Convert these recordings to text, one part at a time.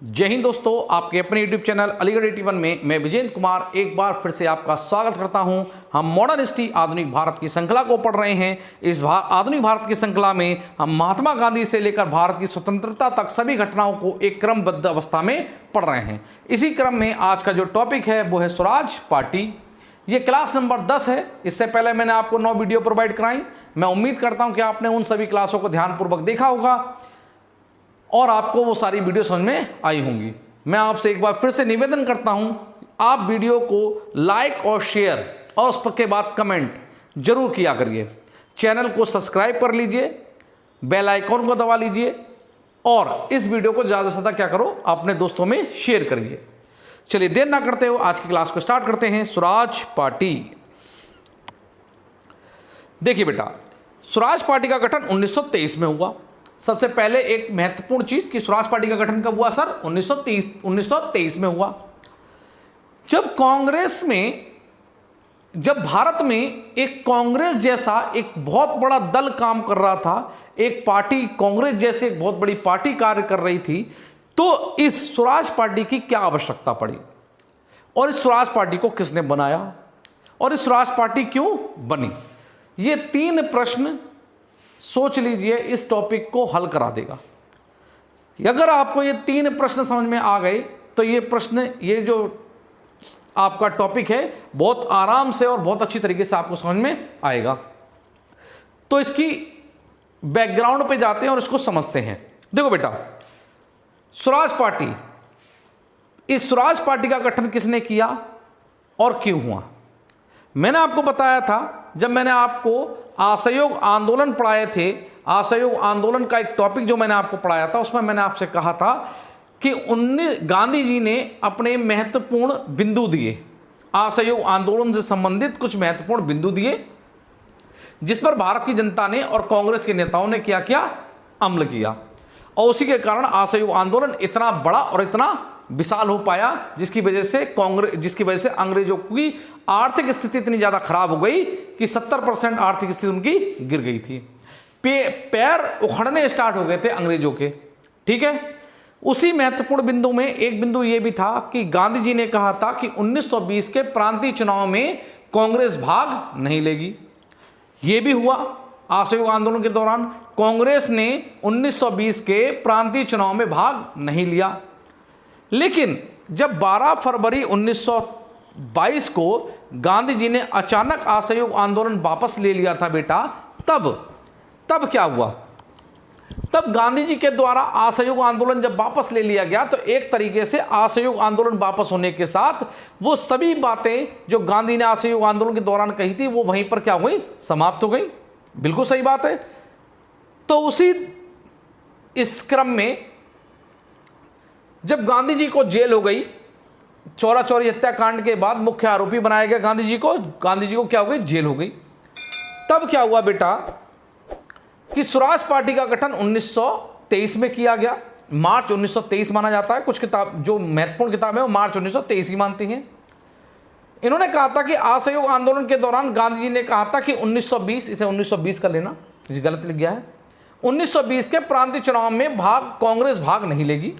जय हिंद दोस्तों, आपके अपने YouTube चैनल अलीगढ़ 81 में मैं विजेंद्र कुमार एक बार फिर से आपका स्वागत करता हूं। हम मॉडर्न हिस्ट्री आधुनिक भारत की श्रृंखला को पढ़ रहे हैं। इस आधुनिक भारत की श्रृंखला में हम महात्मा गांधी से लेकर भारत की स्वतंत्रता तक सभी घटनाओं को एक क्रमबद्ध अवस्था में पढ़ रहे हैं। इसी क्रम में आज का जो टॉपिक है वो है स्वराज पार्टी। ये क्लास नंबर 10 है। इससे पहले मैंने आपको 9 वीडियो प्रोवाइड कराई। मैं उम्मीद करता हूं कि आपने उन सभी क्लासों को ध्यानपूर्वक देखा होगा और आपको वो सारी वीडियो समझ में आई होंगी। मैं आपसे एक बार फिर से निवेदन करता हूं, आप वीडियो को लाइक और शेयर और उस के बाद कमेंट जरूर किया करिए। चैनल को सब्सक्राइब कर लीजिए, बेल आइकॉन को दबा लीजिए और इस वीडियो को ज़्यादा से ज़्यादा क्या करो, अपने दोस्तों में शेयर करिए। चलिए देर ना करते हो आज की क्लास को स्टार्ट करते हैं। स्वराज पार्टी। देखिए बेटा, स्वराज पार्टी का गठन 1923 में हुआ। सबसे पहले एक महत्वपूर्ण चीज कि स्वराज पार्टी का गठन कब हुआ सर? 1923 में हुआ। जब भारत में एक कांग्रेस जैसा एक बहुत बड़ा दल काम कर रहा था, एक पार्टी कांग्रेस जैसे एक बहुत बड़ी पार्टी कार्य कर रही थी, तो इस स्वराज पार्टी की क्या आवश्यकता पड़ी और इस स्वराज पार्टी को किसने बनाया और इस स्वराज पार्टी क्यों बनी? ये 3 प्रश्न सोच लीजिए, इस टॉपिक को हल करा देगा। अगर आपको ये 3 प्रश्न समझ में आ गए तो ये प्रश्न, ये जो आपका टॉपिक है बहुत आराम से और बहुत अच्छी तरीके से आपको समझ में आएगा। तो इसकी बैकग्राउंड पे जाते हैं और इसको समझते हैं। देखो बेटा, स्वराज पार्टी, इस स्वराज पार्टी का गठन किसने किया और क्यों हुआ? मैंने आपको बताया था, जब मैंने आपको असहयोग आंदोलन पढ़ाए थे, असहयोग आंदोलन का एक टॉपिक जो मैंने आपको पढ़ाया था, उसमें मैंने आपसे कहा था कि गांधी जी ने अपने महत्वपूर्ण बिंदु दिए, असहयोग आंदोलन से संबंधित कुछ महत्वपूर्ण बिंदु दिए, जिस पर भारत की जनता ने और कांग्रेस के नेताओं ने क्या किया, अमल किया। और उसी के कारण असहयोग आंदोलन इतना बड़ा और इतना विशाल हो पाया, जिसकी वजह से अंग्रेजों की आर्थिक स्थिति इतनी ज्यादा खराब हो गई कि 70% आर्थिक स्थिति उनकी गिर गई थी। पैर उखड़ने स्टार्ट हो गए थे अंग्रेजों के। ठीक है, उसी महत्वपूर्ण बिंदु में एक बिंदु यह भी था कि गांधी जी ने कहा था कि 1920 के प्रांतीय चुनाव में कांग्रेस भाग नहीं लेगी। यह भी हुआ। असहयोग आंदोलन के दौरान कांग्रेस ने 1920 के प्रांतीय चुनाव में भाग नहीं लिया। लेकिन जब 12 फरवरी 1922 को गांधी जी ने अचानक असहयोग आंदोलन वापस ले लिया था बेटा, तब क्या हुआ? तब गांधी जी के द्वारा असहयोग आंदोलन जब वापस ले लिया गया तो एक तरीके से असहयोग आंदोलन वापस होने के साथ वो सभी बातें जो गांधी ने असहयोग आंदोलन के दौरान कही थी वो वहीं पर क्या हुई, समाप्त हो गई। बिल्कुल सही बात है। तो उसी इस क्रम में जब गांधी जी को जेल हो गई, चौरा चौरी हत्याकांड के बाद मुख्य आरोपी बनाया गया गांधी जी को क्या हो गई, जेल हो गई। तब क्या हुआ बेटा कि स्वराज पार्टी का गठन 1923 में किया गया। मार्च 1923 माना जाता है। कुछ किताब, जो महत्वपूर्ण किताब है वो मार्च 1923 ही मानती हैं। इन्होंने कहा था कि असहयोग आंदोलन के दौरान गांधी जी ने कहा था कि 1920, इसे 1920 कर लेना, गलत लिख गया है, 1920 के प्रांतीय चुनाव में कांग्रेस भाग नहीं लेगी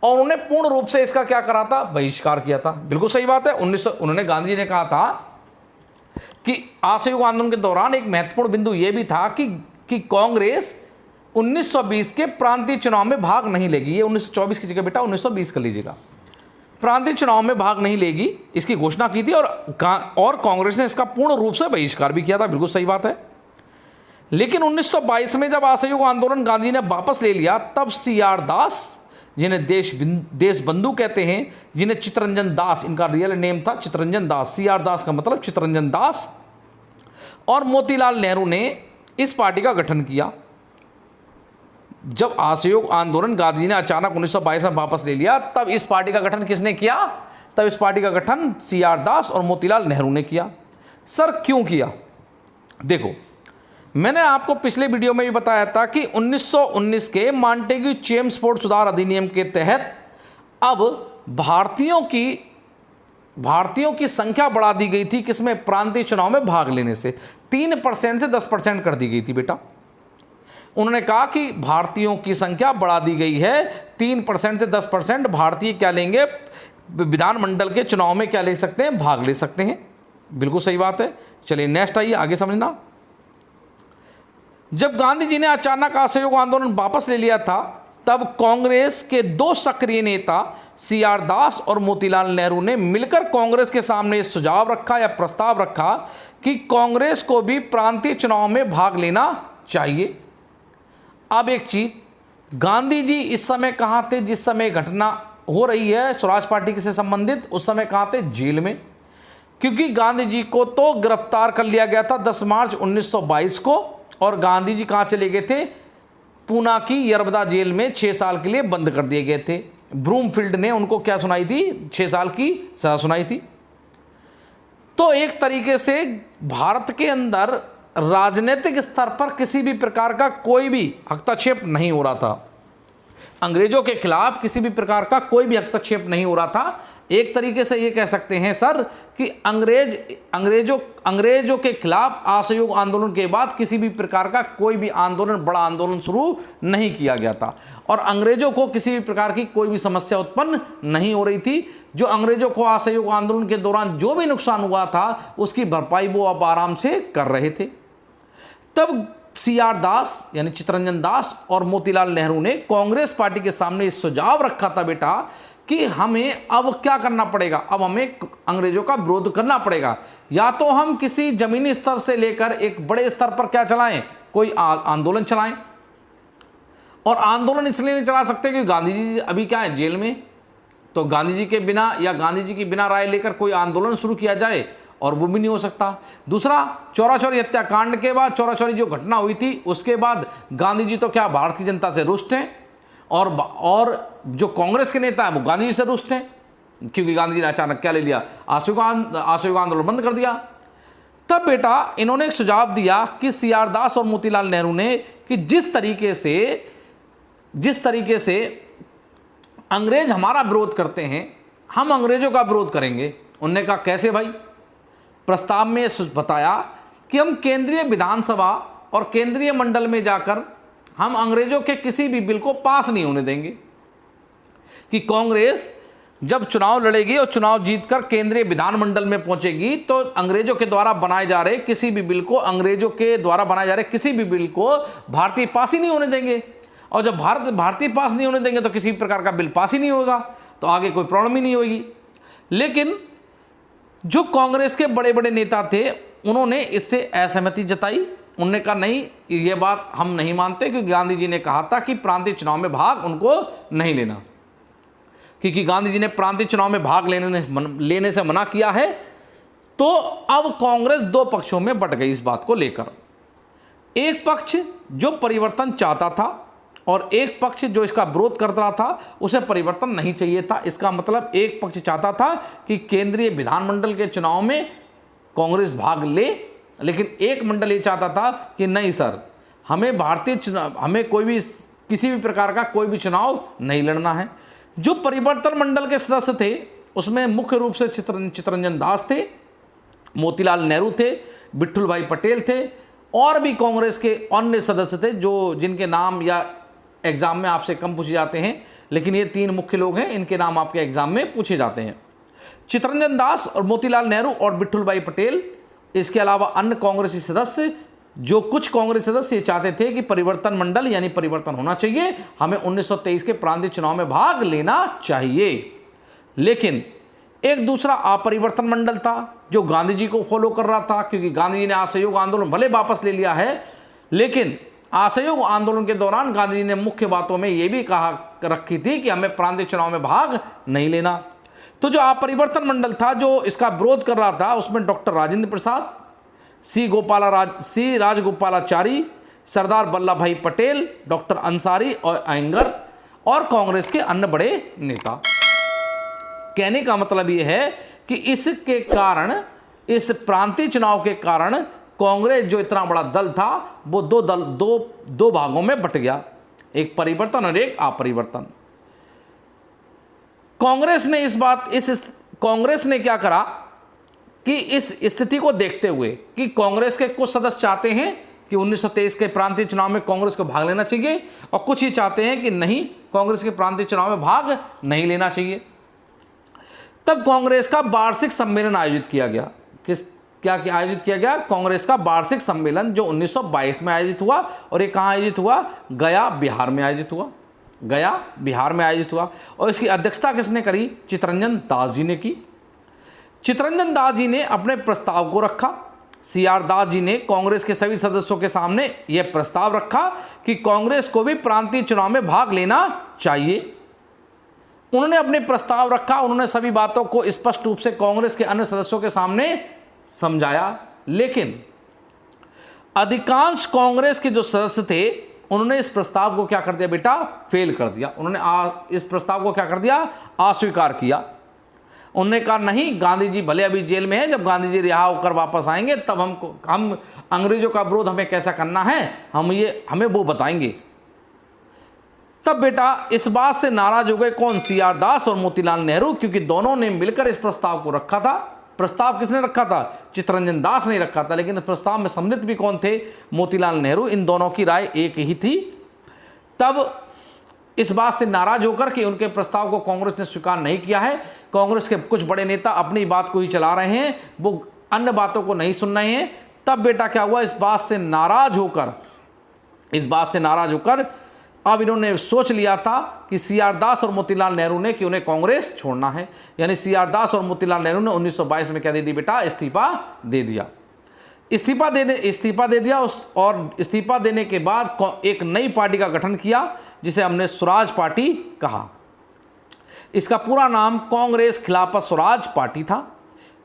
और उन्होंने पूर्ण रूप से इसका क्या करा था, बहिष्कार किया था। बिल्कुल सही बात है। उन्होंने गांधी जी ने कहा था कि असहयोग आंदोलन के दौरान एक महत्वपूर्ण बिंदु यह भी था कि कांग्रेस 1920 के प्रांतीय चुनाव में भाग नहीं लेगी। ये 1924 की जगह बेटा 1920 कर लीजिएगा। प्रांतीय चुनाव में भाग नहीं लेगी, इसकी घोषणा की थी और कांग्रेस ने इसका पूर्ण रूप से बहिष्कार भी किया था। बिल्कुल सही बात है। लेकिन 1922 में जब असहयोग आंदोलन गांधी ने वापस ले लिया, तब CR दास, जिन्हें देश बंधु कहते हैं, जिन्हें चित्तरंजन दास, इनका रियल नेम था चित्तरंजन दास, CR दास का मतलब चित्तरंजन दास, और मोतीलाल नेहरू ने इस पार्टी का गठन किया। जब असहयोग आंदोलन गांधी जी ने अचानक 1922 में वापस ले लिया, तब इस पार्टी का गठन किसने किया? तब इस पार्टी का गठन CR दास और मोतीलाल नेहरू ने किया। सर क्यों किया? देखो, मैंने आपको पिछले वीडियो में भी बताया था कि 1919 के मॉन्टेग्यू चेम्सफोर्ड सुधार अधिनियम के तहत अब भारतीयों की संख्या बढ़ा दी गई थी। किसमें? प्रांतीय चुनाव में भाग लेने से 3% से 10% कर दी गई थी बेटा। उन्होंने कहा कि भारतीयों की संख्या बढ़ा दी गई है, 3% से 10% भारतीय क्या लेंगे, विधानमंडल के चुनाव में क्या ले सकते हैं, भाग ले सकते हैं। बिल्कुल सही बात है। चलिए नेक्स्ट आइए, आगे समझना। जब गांधी जी ने अचानक असहयोग आंदोलन वापस ले लिया था, तब कांग्रेस के 2 सक्रिय नेता CR दास और मोतीलाल नेहरू ने मिलकर कांग्रेस के सामने सुझाव रखा या प्रस्ताव रखा कि कांग्रेस को भी प्रांतीय चुनाव में भाग लेना चाहिए। अब एक चीज, गांधी जी इस समय कहाँ थे जिस समय घटना हो रही है स्वराज पार्टी से संबंधित? उस समय कहाँ थे? जेल में। क्योंकि गांधी जी को तो गिरफ्तार कर लिया गया था 10 मार्च 1922 को, और गांधी जी कहाँ चले गए थे? पूना की यरबदा जेल में 6 साल के लिए बंद कर दिए गए थे। ब्रूमफील्ड ने उनको क्या सुनाई थी? 6 साल की सजा सुनाई थी। तो एक तरीके से भारत के अंदर राजनीतिक स्तर पर किसी भी प्रकार का कोई भी हस्तक्षेप नहीं हो रहा था। अंग्रेजों के खिलाफ किसी भी प्रकार का कोई भी हस्तक्षेप नहीं हो रहा था। एक तरीके से ये कह सकते हैं सर कि अंग्रेजों के खिलाफ असहयोग आंदोलन के बाद किसी भी प्रकार का कोई भी आंदोलन, बड़ा आंदोलन शुरू नहीं किया गया था, और अंग्रेजों को किसी भी प्रकार की कोई भी समस्या उत्पन्न नहीं हो रही थी। जो अंग्रेजों को असहयोग आंदोलन के दौरान जो भी नुकसान हुआ था उसकी भरपाई वो अब आराम से कर रहे थे। तब CR दास यानी चित्तरंजन दास और मोतीलाल नेहरू ने कांग्रेस पार्टी के सामने इस सुझाव रखा था बेटा कि हमें अब क्या करना पड़ेगा, अब हमें अंग्रेजों का विरोध करना पड़ेगा। या तो हम किसी जमीनी स्तर से लेकर एक बड़े स्तर पर क्या चलाएं, कोई आंदोलन चलाएं। और आंदोलन इसलिए नहीं चला सकते क्योंकि गांधी जी अभी क्या है, जेल में। तो गांधी जी के बिना या गांधी जी की बिना राय लेकर कोई आंदोलन शुरू किया जाए और वो भी नहीं हो सकता। दूसरा, चौरा चौरी हत्याकांड के बाद, चौरा चौरी जो घटना हुई थी उसके बाद गांधी जी तो क्या भारतीय जनता से रुष्ट हैं, और जो कांग्रेस के नेता हैं वो गांधी जी से रुष्ट हैं, क्योंकि गांधी जी ने अचानक क्या ले लिया, असहयोग आंदोलन बंद कर दिया। तब बेटा इन्होंने एक सुझाव दिया कि CR दास और मोतीलाल नेहरू ने कि जिस तरीके से अंग्रेज हमारा विरोध करते हैं, हम अंग्रेजों का विरोध करेंगे। उन्होंने कहा कैसे भाई? प्रस्ताव में बताया कि हम केंद्रीय विधानसभा और केंद्रीय मंडल में जाकर हम अंग्रेजों के किसी भी बिल को पास नहीं होने देंगे, कि कांग्रेस जब चुनाव लड़ेगी और चुनाव जीतकर केंद्रीय विधानमंडल में पहुंचेगी तो अंग्रेजों के द्वारा बनाए जा रहे किसी भी बिल को, भारतीय पास ही नहीं होने देंगे। और जब भारतीय पास नहीं होने देंगे तो किसी प्रकार का बिल पास ही नहीं होगा, तो आगे कोई प्रॉब्लम ही नहीं होगी। लेकिन जो कांग्रेस के बड़े बड़े नेता थे उन्होंने इससे असहमति जताई। उन्होंने कहा नहीं, ये बात हम नहीं मानते, क्योंकि गांधी जी ने कहा था कि प्रांतीय चुनाव में भाग उनको नहीं लेना, क्योंकि गांधी जी ने प्रांतीय चुनाव में भाग लेने से मना किया है। तो अब कांग्रेस 2 पक्षों में बट गई इस बात को लेकर। एक पक्ष जो परिवर्तन चाहता था और एक पक्ष जो इसका विरोध कर रहा था, उसे परिवर्तन नहीं चाहिए था। इसका मतलब एक पक्ष चाहता था कि केंद्रीय विधानमंडल के चुनाव में कांग्रेस भाग ले, लेकिन एक मंडल ये चाहता था कि नहीं सर, हमें भारतीय चुनाव, हमें किसी भी प्रकार का कोई भी चुनाव नहीं लड़ना है। जो परिवर्तन मंडल के सदस्य थे उसमें मुख्य रूप से चित्तरंजन दास थे, मोतीलाल नेहरू थे, विट्ठल भाई पटेल थे, और भी कांग्रेस के अन्य सदस्य थे जिनके नाम या एग्जाम में आपसे कम पूछे जाते हैं, लेकिन ये 3 मुख्य लोग हैं, इनके नाम आपके एग्जाम में पूछे जाते हैं। चित्तरंजन दास और मोतीलाल नेहरू और विट्ठल भाई पटेल, इसके अलावा अन्य कांग्रेसी सदस्य, जो कुछ कांग्रेस सदस्य ये चाहते थे कि परिवर्तन मंडल यानी परिवर्तन होना चाहिए, हमें 1923 के प्रांतीय चुनाव में भाग लेना चाहिए। लेकिन एक दूसरा अपरिवर्तन मंडल था जो गांधी जी को फॉलो कर रहा था, क्योंकि गांधी जी ने असहयोग आंदोलन भले वापस ले लिया है, लेकिन असहयोग आंदोलन के दौरान गांधी जी ने मुख्य बातों में यह भी कहा रखी थी कि हमें प्रांतीय चुनाव में भाग नहीं लेना। तो जो अपरिवर्तन मंडल था जो इसका विरोध कर रहा था, उसमें डॉक्टर राजेंद्र प्रसाद, सी राजगोपालाचारी, सरदार वल्लभ भाई पटेल, डॉक्टर अंसारी और अयंगर और कांग्रेस के अन्य बड़े नेता। कहने का मतलब यह है कि इसके कारण, इस प्रांतीय चुनाव के कारण कांग्रेस जो इतना बड़ा दल था वो दो भागों में बट गया, एक परिवर्तन और एक अपरिवर्तन। कांग्रेस ने क्या करा कि इस स्थिति को देखते हुए कि कांग्रेस के कुछ सदस्य चाहते हैं कि 1923 के प्रांतीय चुनाव में कांग्रेस को भाग लेना चाहिए, और कुछ ही चाहते हैं कि नहीं, कांग्रेस के प्रांतीय चुनाव में भाग नहीं लेना चाहिए। तब कांग्रेस का वार्षिक सम्मेलन आयोजित किया गया। क्या आयोजित किया गया? कांग्रेस का वार्षिक सम्मेलन, जो 1922 में आयोजित हुआ। और ये कहाँ आयोजित हुआ? गया, बिहार में आयोजित हुआ। गया, बिहार में आयोजित हुआ। और इसकी अध्यक्षता किसने करी? चित्तरंजन दास जी ने की। चित्तरंजन दास जी ने अपने प्रस्ताव को रखा। CR दास जी ने कांग्रेस के सभी सदस्यों के सामने यह प्रस्ताव रखा कि कांग्रेस को भी प्रांतीय चुनाव में भाग लेना चाहिए। उन्होंने अपने प्रस्ताव रखा, उन्होंने सभी बातों को स्पष्ट रूप से कांग्रेस के अन्य सदस्यों के सामने समझाया, लेकिन अधिकांश कांग्रेस के जो सदस्य थे उन्होंने इस प्रस्ताव को क्या कर दिया बेटा? फेल कर दिया। उन्होंने इस प्रस्ताव को क्या कर दिया? अस्वीकार किया। उन्होंने कहा नहीं, गांधी जी भले अभी जेल में हैं, जब गांधी जी रिहा होकर वापस आएंगे तब हम अंग्रेजों का विरोध हमें कैसा करना है, हमें वो बताएंगे। तब बेटा इस बात से नाराज हो गए कौन? CR दास और मोतीलाल नेहरू, क्योंकि दोनों ने मिलकर इस प्रस्ताव को रखा था। प्रस्ताव किसने रखा था? चित्तरंजन दास ने रखा था, लेकिन इस प्रस्ताव में सम्मिलित भी कौन थे? मोतीलाल नेहरू। इन दोनों की राय एक ही थी। तब इस बात से नाराज होकर कि उनके प्रस्ताव को कांग्रेस ने स्वीकार नहीं किया है, कांग्रेस के कुछ बड़े नेता अपनी बात को ही चला रहे हैं, वो अन्य बातों को नहीं सुन रहे हैं। तब बेटा क्या हुआ? इस बात से नाराज होकर अब इन्होंने सोच लिया था कि CR दास और मोतीलाल नेहरू ने कि उन्हें कांग्रेस छोड़ना है। यानी CR दास और मोतीलाल नेहरू ने 1922 में क्या दे दी बेटा? इस्तीफा दे दिया। इस्तीफा दे दिया और इस्तीफा देने के बाद एक नई पार्टी का गठन किया, जिसे हमने स्वराज पार्टी कहा। इसका पूरा नाम कांग्रेस खिलाफत स्वराज पार्टी था।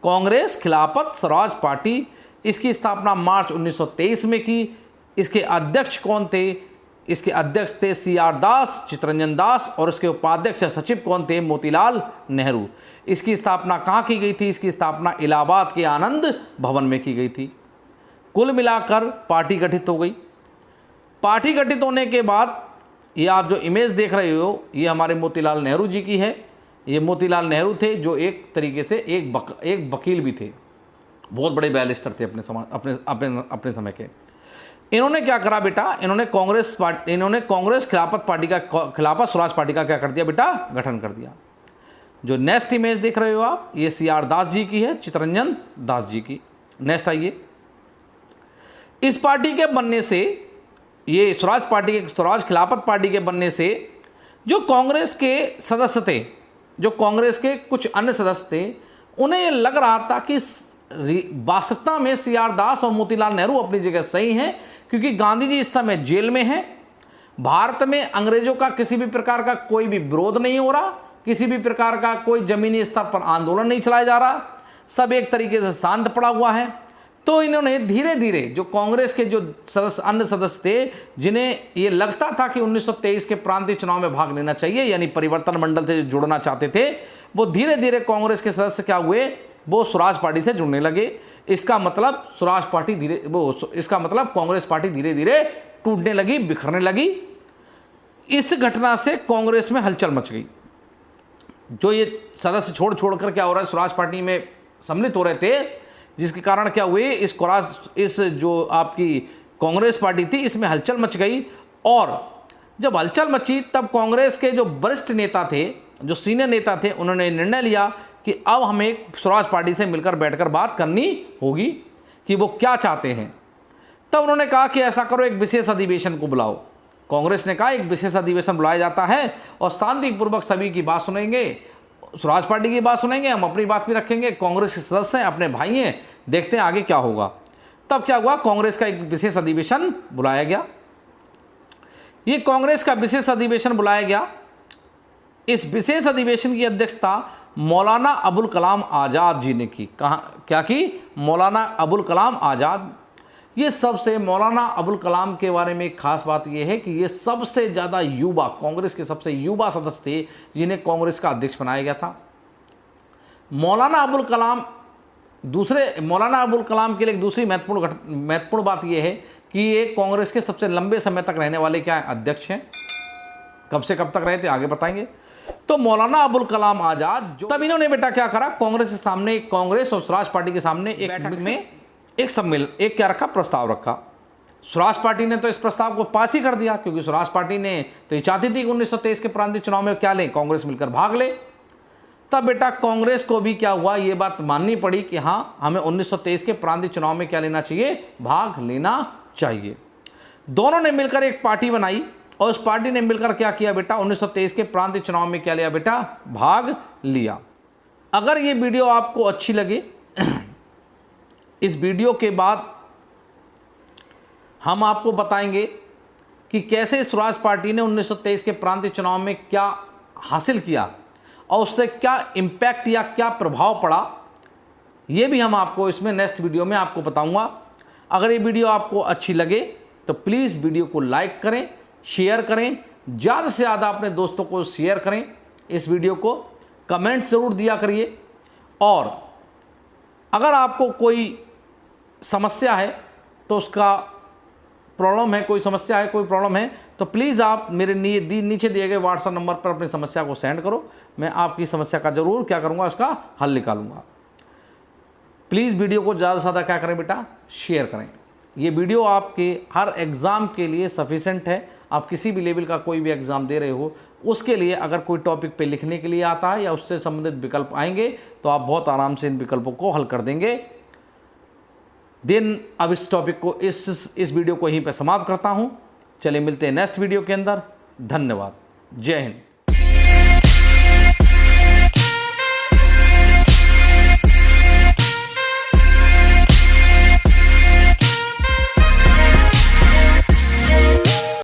कांग्रेस खिलाफत स्वराज पार्टी। इसकी स्थापना मार्च 1923 में की। इसके अध्यक्ष कौन थे? इसके अध्यक्ष थे CR दास, चित्तरंजन दास, और इसके उपाध्यक्ष या सचिव कौन थे? मोतीलाल नेहरू। इसकी स्थापना कहाँ की गई थी? इसकी स्थापना इलाहाबाद के आनंद भवन में की गई थी। कुल मिलाकर पार्टी गठित हो गई। पार्टी गठित होने के बाद ये आप जो इमेज देख रहे हो, ये हमारे मोतीलाल नेहरू जी की है। ये मोतीलाल नेहरू थे जो एक तरीके से एक वकील भी थे, बहुत बड़े बैरिस्टर थे अपने समय के। इन्होंने क्या करा बेटा? इन्होंने कांग्रेस खिलाफत पार्टी का, खिलाफत स्वराज पार्टी का क्या कर दिया बेटा? गठन कर दिया। जो नेक्स्ट इमेज देख रहे हो आप, ये CR दास जी की है, चित्तरंजन दास जी की। नेक्स्ट आइए। इस पार्टी के बनने से, ये स्वराज खिलाफत पार्टी के बनने से जो कांग्रेस के सदस्य थे, जो कांग्रेस के कुछ अन्य सदस्य थे, उन्हें ये लग रहा था कि वास्तविकता में CR दास और मोतीलाल नेहरू अपनी जगह सही हैं, क्योंकि गांधी जी इस समय जेल में हैं। भारत में अंग्रेजों का किसी भी प्रकार का कोई भी विरोध नहीं हो रहा, किसी भी प्रकार का कोई जमीनी स्तर पर आंदोलन नहीं चलाया जा रहा, सब एक तरीके से शांत पड़ा हुआ है। तो इन्होंने धीरे धीरे जो कांग्रेस के जो अन्य सदस्य थे, जिन्हें ये लगता था कि 1923 के प्रांतीय चुनाव में भाग लेना चाहिए, यानी परिवर्तन मंडल से जुड़ना चाहते थे, वो धीरे धीरे कांग्रेस के सदस्य क्या हुए? वो स्वराज पार्टी से जुड़ने लगे। इसका मतलब कांग्रेस पार्टी धीरे धीरे टूटने लगी, बिखरने लगी। इस घटना से कांग्रेस में हलचल मच गई। जो ये सदस्य छोड़ कर क्या हो रहा है, स्वराज पार्टी में सम्मिलित हो रहे थे, जिसके कारण क्या हुए, इस जो आपकी कांग्रेस पार्टी थी, इसमें हलचल मच गई। और जब हलचल मची तब कांग्रेस के जो वरिष्ठ नेता थे, जो सीनियर नेता थे, उन्होंने निर्णय लिया कि अब हमें स्वराज पार्टी से मिलकर बैठकर बात करनी होगी कि वो क्या चाहते हैं। तब उन्होंने कहा कि ऐसा करो, एक विशेष अधिवेशन को बुलाओ। कांग्रेस ने कहा एक विशेष अधिवेशन बुलाया जाता है और शांतिपूर्वक सभी की बात सुनेंगे, स्वराज पार्टी की बात सुनेंगे, हम अपनी बात भी रखेंगे। कांग्रेस के सदस्य हैं, अपने भाई हैं, देखते हैं आगे क्या होगा। तब क्या हुआ? कांग्रेस का एक विशेष अधिवेशन बुलाया गया। ये कांग्रेस का विशेष अधिवेशन बुलाया गया। इस विशेष अधिवेशन की अध्यक्षता मौलाना अबुल कलाम आज़ाद जी ने की। क्या की? मौलाना अबुल कलाम आज़ाद। ये सबसे मौलाना अबुल कलाम के बारे में एक खास बात यह है कि ये सबसे ज़्यादा युवा, कांग्रेस के सबसे युवा सदस्य थे जिन्हें कांग्रेस का अध्यक्ष बनाया गया था। मौलाना अबुल कलाम के लिए एक दूसरी महत्वपूर्ण बात यह है कि ये कांग्रेस के सबसे लंबे समय तक रहने वाले क्या अध्यक्ष हैं। कब से कब तक रहे थे आगे बताएंगे। तो मौलाना अबुल कलाम आज़ाद, तब इन्होंने बेटा क्या करा, कांग्रेस के सामने, कांग्रेस और स्वराज पार्टी के सामने एक बैठक में एक सम्मेलन, एक क्या रखा, प्रस्ताव रखा स्वराज पार्टी ने तो इस प्रस्ताव को पास ही कर दिया, क्योंकि स्वराज पार्टी ने तो ये चाहती थी कि 1923 के प्रांतीय चुनाव में क्या लें, कांग्रेस मिलकर भाग ले। तब बेटा कांग्रेस को भी क्या हुआ, ये बात माननी पड़ी कि हाँ, हमें 1923 के प्रांतीय चुनाव में क्या लेना चाहिए, भाग लेना चाहिए। दोनों ने मिलकर एक पार्टी बनाई और उस पार्टी ने मिलकर क्या किया बेटा, 1923 के प्रांतीय चुनाव में क्या लिया बेटा, भाग लिया। अगर ये वीडियो आपको अच्छी लगे, इस वीडियो के बाद हम आपको बताएंगे कि कैसे स्वराज पार्टी ने 1923 के प्रांतीय चुनाव में क्या हासिल किया और उससे क्या इम्पैक्ट या क्या प्रभाव पड़ा, ये भी हम आपको इसमें नेक्स्ट वीडियो में आपको बताऊंगा। अगर ये वीडियो आपको अच्छी लगे तो प्लीज़ वीडियो को लाइक करें, शेयर करें, ज़्यादा से ज़्यादा अपने दोस्तों को शेयर करें इस वीडियो को, कमेंट ज़रूर दिया करिए। और अगर आपको कोई समस्या है तो उसका प्रॉब्लम है, कोई समस्या है, कोई प्रॉब्लम है, तो प्लीज़ आप मेरे नीचे दिए गए व्हाट्सएप नंबर पर अपनी समस्या को सेंड करो। मैं आपकी समस्या का ज़रूर क्या करूँगा, उसका हल निकालूंगा। प्लीज़ वीडियो को ज़्यादा से ज़्यादा क्या करें बेटा, शेयर करें। ये वीडियो आपके हर एग्ज़ाम के लिए सफिशेंट है। आप किसी भी लेवल का कोई भी एग्ज़ाम दे रहे हो, उसके लिए अगर कोई टॉपिक पे लिखने के लिए आता है या उससे संबंधित विकल्प आएंगे तो आप बहुत आराम से इन विकल्पों को हल कर देंगे। देन अब इस टॉपिक को, इस वीडियो को यहीं पे समाप्त करता हूँ। चलिए मिलते हैं नेक्स्ट वीडियो के अंदर। धन्यवाद। जय हिंद।